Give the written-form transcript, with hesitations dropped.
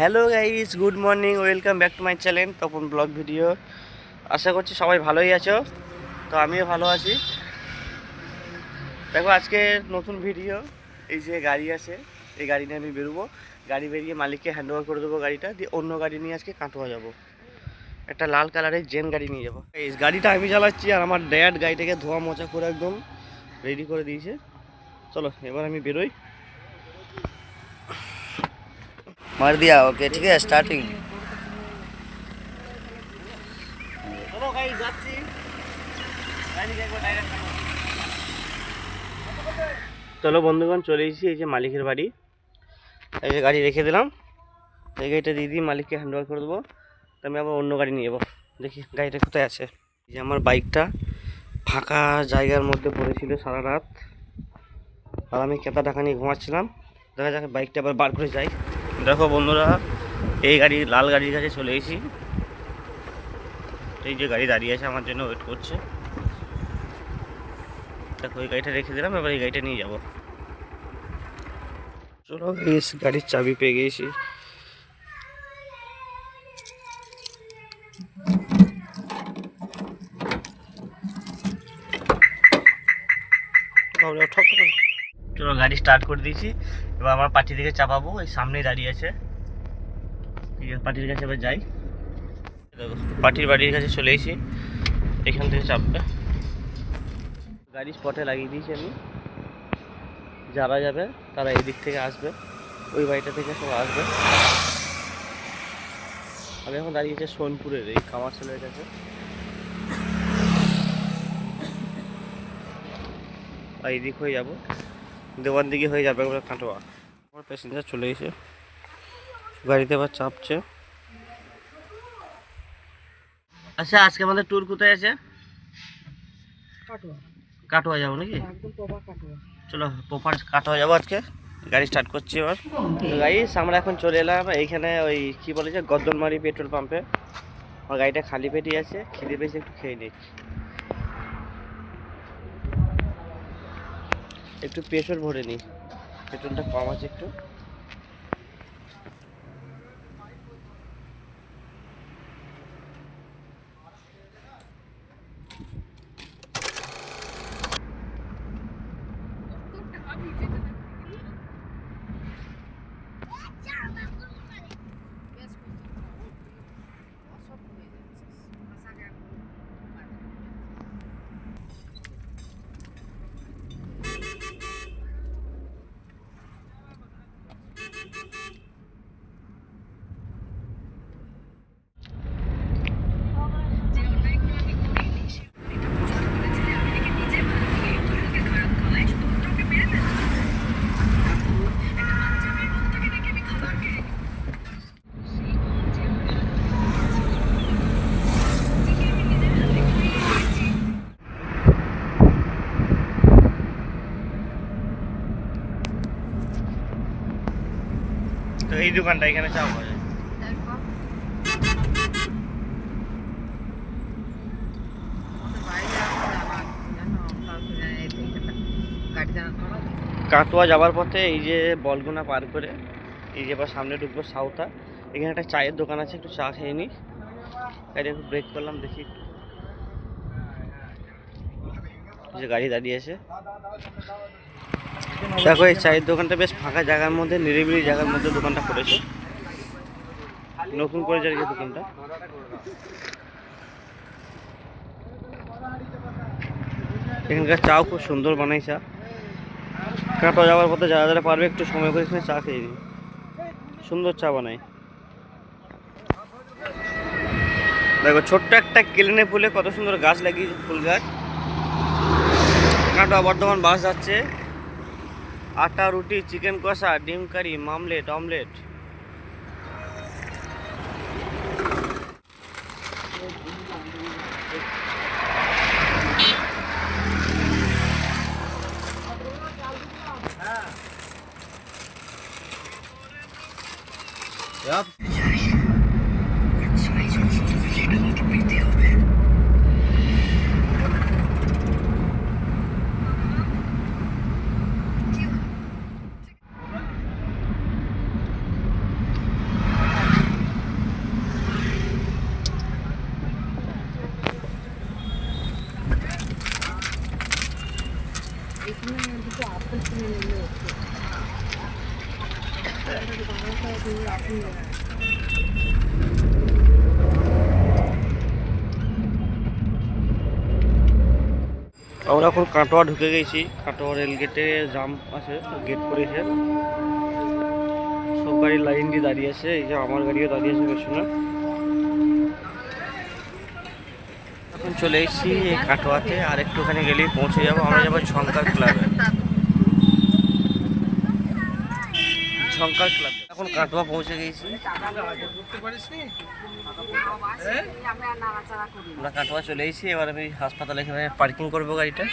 Hello guys, good morning, welcome back to my channel Tapan blog video. আশা করছি সবাই ভালোই আছো। তো আমিও ভালো আছি। দেখো আজকে নতুন ভিডিও। এই যে গাড়ি আছে, এই গাড়ি নিয়ে আমি বেরোবো। গাড়ি বেরিয়ে মালিককে হ্যান্ড ওভার করে দেবো গাড়িটা, দিয়ে অন্য গাড়ি নিয়ে আজকে কাটোয়া যাবো। একটা লাল কালারের জেন গাড়ি নিয়ে যাবো। এই গাড়িটা আমি চালাচ্ছি আর আমার ড্যাড গাড়িটাকে ধোয়া মোচা করে একদম রেডি করে দিয়েছে। চলো এবার আমি বেরোই। मार दिया। ओके ठीक है, स्टार्टिंग। चलो गाइस যাচ্ছি। গাড়িকে একবার ডাইরেক্ট করো। চলো বন্ধুগণ, চলে এসেছি এই যে মালিকের বাড়ি। এই যে গাড়ি রেখে দিলাম, এই গাড়িটা দিয়ে দিয়ে মালিককে হ্যান্ড ওভার করে দেবো। তো আমি আবার অন্য গাড়ি নিয়ে যাবো। দেখি গাড়িটা কোথায় আছে। এই যে আমার বাইকটা ফাঁকা জায়গার মধ্যে পড়েছিল সারা রাত, আর আমি কেতা টাকা নিয়ে ঘুমাচ্ছিলাম। দেখা যাক বাইকটা আবার বার করে যাই। দেখো বন্ধুরা, এই গাড়ি লাল গাড়ির কাছে চলে এসেছি। এই যে গাড়ি দাঁড়িয়ে আছে আমার জন্য, ওয়েট করছে। দেখো ওই গাড়িটা রেখে দিলাম, এবার এই গাড়িটা নিয়ে যাবো। চলো এই গাড়ির চাবি পেয়ে গেছি। চলো গাড়ি স্টার্ট করে দিয়েছি। এবার আমার পার্টি থেকে চাপাবো। এই সামনেই দাঁড়িয়ে আছে, পার্টির কাছে এবার যাই। পার্টির বাড়ির কাছে চলে এসেছি, এখান থেকে চাপবে। গাড়ি স্পটে লাগিয়ে দিয়েছি আমি। যারা যাবে তারা এই দিক থেকে আসবে, ওই বাড়িটা থেকে সব আসবে। আমি এখন দাঁড়িয়েছি সোনপুরের এই কামারশালের কাছে। আর এই দিক হয়ে যাবো, দেওয়ার দিকে হয়ে যাবে একবার কাটোয়া। আমার প্যাসেঞ্জার চলে এসে গাড়িতে আবার চাপছে। আচ্ছা, আজকে আমাদের ট্যুর কোথায় আছে? কাটোয়া যাবো নাকি? চলো প্রপার কাটোয়া যাবো আজকে। গাড়ি স্টার্ট করছি এবার। গাইস আমরা এখন চলে এলাম এইখানে, ওই কি বলে যে গদ্দলমারি পেট্রোল পাম্পে। আমার গাড়িটা খালি পেটই আছে, খিদে পেয়েছে, একটু খেয়ে নিচ্ছি। একটু পেট্রোল ভরে নিই, পেট্রোলটা কম আছে একটু। তো এই দোকানটা, এখানে চা পাওয়া যায়। কাটোয়া যাওয়ার পথে এই যে বলগুনা পার করে এই যে আবার সামনে ঢুকবো সাউথা। এখানে একটা চায়ের দোকান আছে, একটু চা খেয়ে নিই। গাড়ি একটু ব্রেক করলাম, দেখি একটু। যে গাড়ি দাঁড়িয়ে আছে, দেখো এই চায়ের দোকানটা বেশ ফাঁকা জায়গার মধ্যে, নিরিবিলি জায়গার মধ্যে দোকানটা করেছে, নতুন করে যাচ্ছে দোকানটা। এখানকার চাও খুব সুন্দর বানাই চা। কাটোয়া যাওয়ার পথে যারা যারা পারবে একটু সময় করে এখানে চা খেয়ে নিই, সুন্দর চা বানাই। দেখো ছোট্ট একটা কেলেনে ফুলে কত সুন্দর গাছ লাগিয়েছে, ফুল গাছ। কাটোয়া বর্ধমান বাস যাচ্ছে। আটা রুটি, চিকেন কষা, ডিম কারি, মামলেট, অমলেট। আমরা এখন কাটোয়া ঢুকে গেছি। কাটোয়া রেল গেটে জাম আছে, গেট করেছে, সব গাড়ি লাইন দিয়ে দাঁড়িয়ে আছে। এই যে আমার গাড়িও দাঁড়িয়ে আছে পেছনে। এখন চলে এসেছি এই কাটোয়াতে, আর একটুখানি গেলেই পৌঁছে যাবো। আমরা যাবো ঝঙ্কার ক্লাবে। ঝঙ্কার ক্লাব। এখন কাটোয়া পৌঁছে গেছি। আমরা কাটোয়া চলে এসেছি। এবার আমি হাসপাতালে এখানে পার্কিং করবো গাড়িটা।